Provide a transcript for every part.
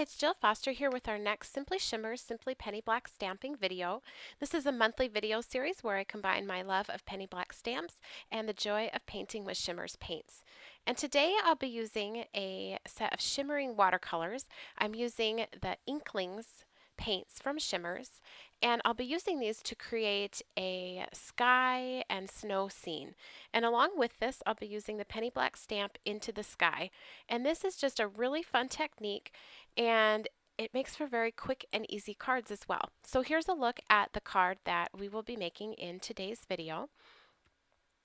Hi, it's Jill Foster here with our next Simply Shimmerz, Simply Penny Black stamping video. This is a monthly video series where I combine my love of penny black stamps and the joy of painting with Shimmerz paints. And today I'll be using a set of shimmering watercolors. I'm using the Inklings paints from Shimmerz, and I'll be using these to create a sky and snow scene. And along with this, I'll be using the penny black stamp into the sky. And this is just a really fun technique, and it makes for very quick and easy cards as well. So here's a look at the card that we will be making in today's video.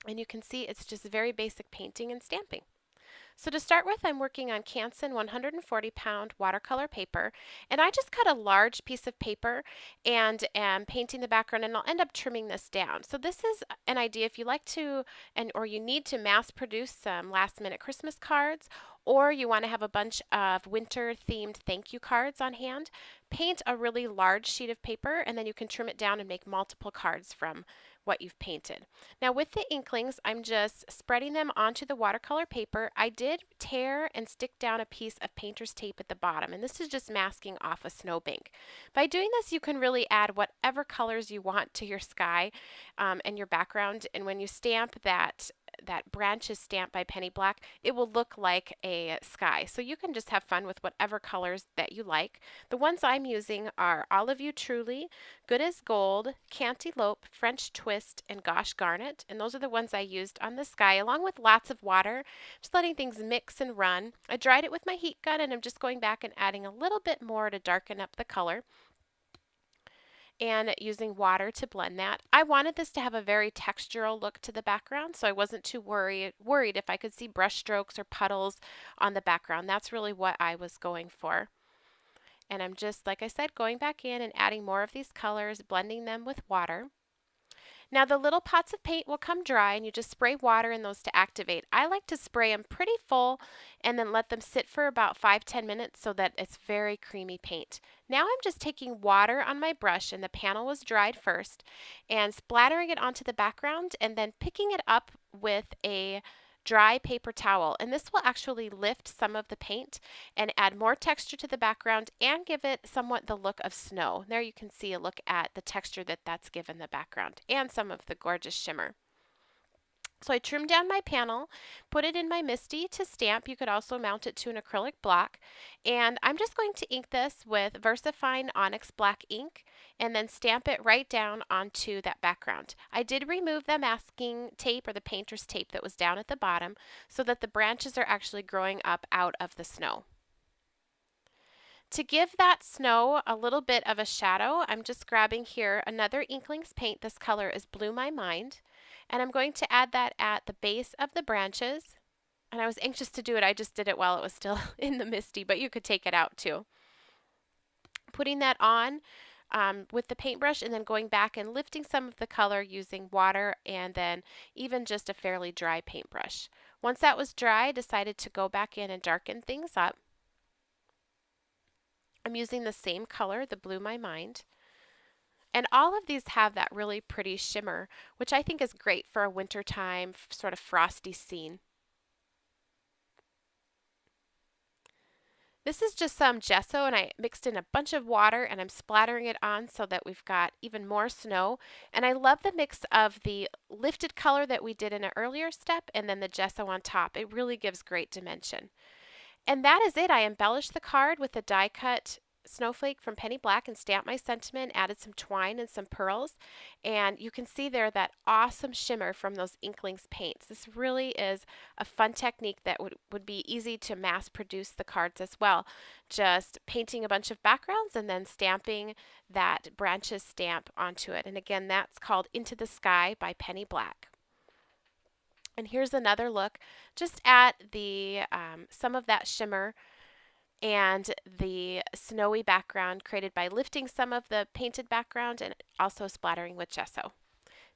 And you can see it's just very basic painting and stamping. So to start with, I'm working on Canson 140-pound watercolor paper, and I just cut a large piece of paper and am painting the background, and I'll end up trimming this down. So this is an idea if you like to or you need to mass produce some last minute Christmas cards, or you want to have a bunch of winter themed thank you cards on hand. Paint a really large sheet of paper, and then you can trim it down and make multiple cards from what you've painted. Now with the Inklings, I'm just spreading them onto the watercolor paper. I did tear and stick down a piece of painter's tape at the bottom, and this is just masking off a snowbank. By doing this, you can really add whatever colors you want to your sky and your background, and when you stamp that branch is stamped by Penny Black, it will look like a sky. So you can just have fun with whatever colors that you like. The ones I'm using are All of You Truly, Good as Gold, Cantaloupe, French Twist, and Gosh Garnet. And those are the ones I used on the sky, along with lots of water, just letting things mix and run. I dried it with my heat gun, and I'm just going back and adding a little bit more to darken up the color, and using water to blend that. I wanted this to have a very textural look to the background, so I wasn't too worried if I could see brush strokes or puddles on the background. That's really what I was going for. And I'm just, like I said, going back in and adding more of these colors, blending them with water. Now the little pots of paint will come dry, and you just spray water in those to activate. I like to spray them pretty full and then let them sit for about 5-10 minutes so that it's very creamy paint. Now I'm just taking water on my brush, and the panel was dried first, and splattering it onto the background and then picking it up with a dry paper towel, and this will actually lift some of the paint and add more texture to the background and give it somewhat the look of snow. There you can see a look at the texture that's given the background and some of the gorgeous shimmer. So I trimmed down my panel, put it in my MISTI to stamp. You could also mount it to an acrylic block. And I'm just going to ink this with VersaFine Onyx Black ink and then stamp it right down onto that background. I did remove the masking tape or the painter's tape that was down at the bottom so that the branches are actually growing up out of the snow. To give that snow a little bit of a shadow, I'm just grabbing here another Inklings paint. This color is Blue My Mind. And I'm going to add that at the base of the branches. And I was anxious to do it. I just did it while it was still in the MISTI, but you could take it out too. Putting that on with the paintbrush, and then going back and lifting some of the color using water and then even just a fairly dry paintbrush. Once that was dry, I decided to go back in and darken things up. I'm using the same color, the Blue My Mind. And all of these have that really pretty shimmer, which I think is great for a wintertime sort of frosty scene. This is just some gesso, and I mixed in a bunch of water, and I'm splattering it on so that we've got even more snow. And I love the mix of the lifted color that we did in an earlier step and then the gesso on top. It really gives great dimension. And that is it. I embellished the card with a die cut snowflake from Penny Black and stamped my sentiment, added some twine and some pearls, and you can see there that awesome shimmer from those Inklings paints. This really is a fun technique that would be easy to mass produce the cards as well. Just painting a bunch of backgrounds and then stamping that branches stamp onto it. And again, that's called Into the Sky by Penny Black. And here's another look just at the some of that shimmer and the snowy background created by lifting some of the painted background and also splattering with gesso.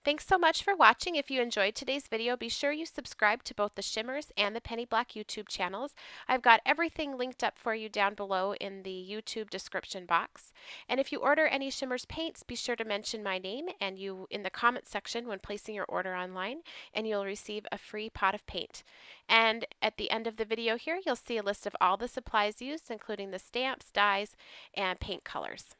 Thanks so much for watching. If you enjoyed today's video, be sure you subscribe to both the Shimmerz and the Penny Black YouTube channels. I've got everything linked up for you down below in the YouTube description box. And if you order any Shimmerz paints, be sure to mention my name and you in the comments section when placing your order online, and you'll receive a free pot of paint. And at the end of the video here, you'll see a list of all the supplies used, including the stamps, dies, and paint colors.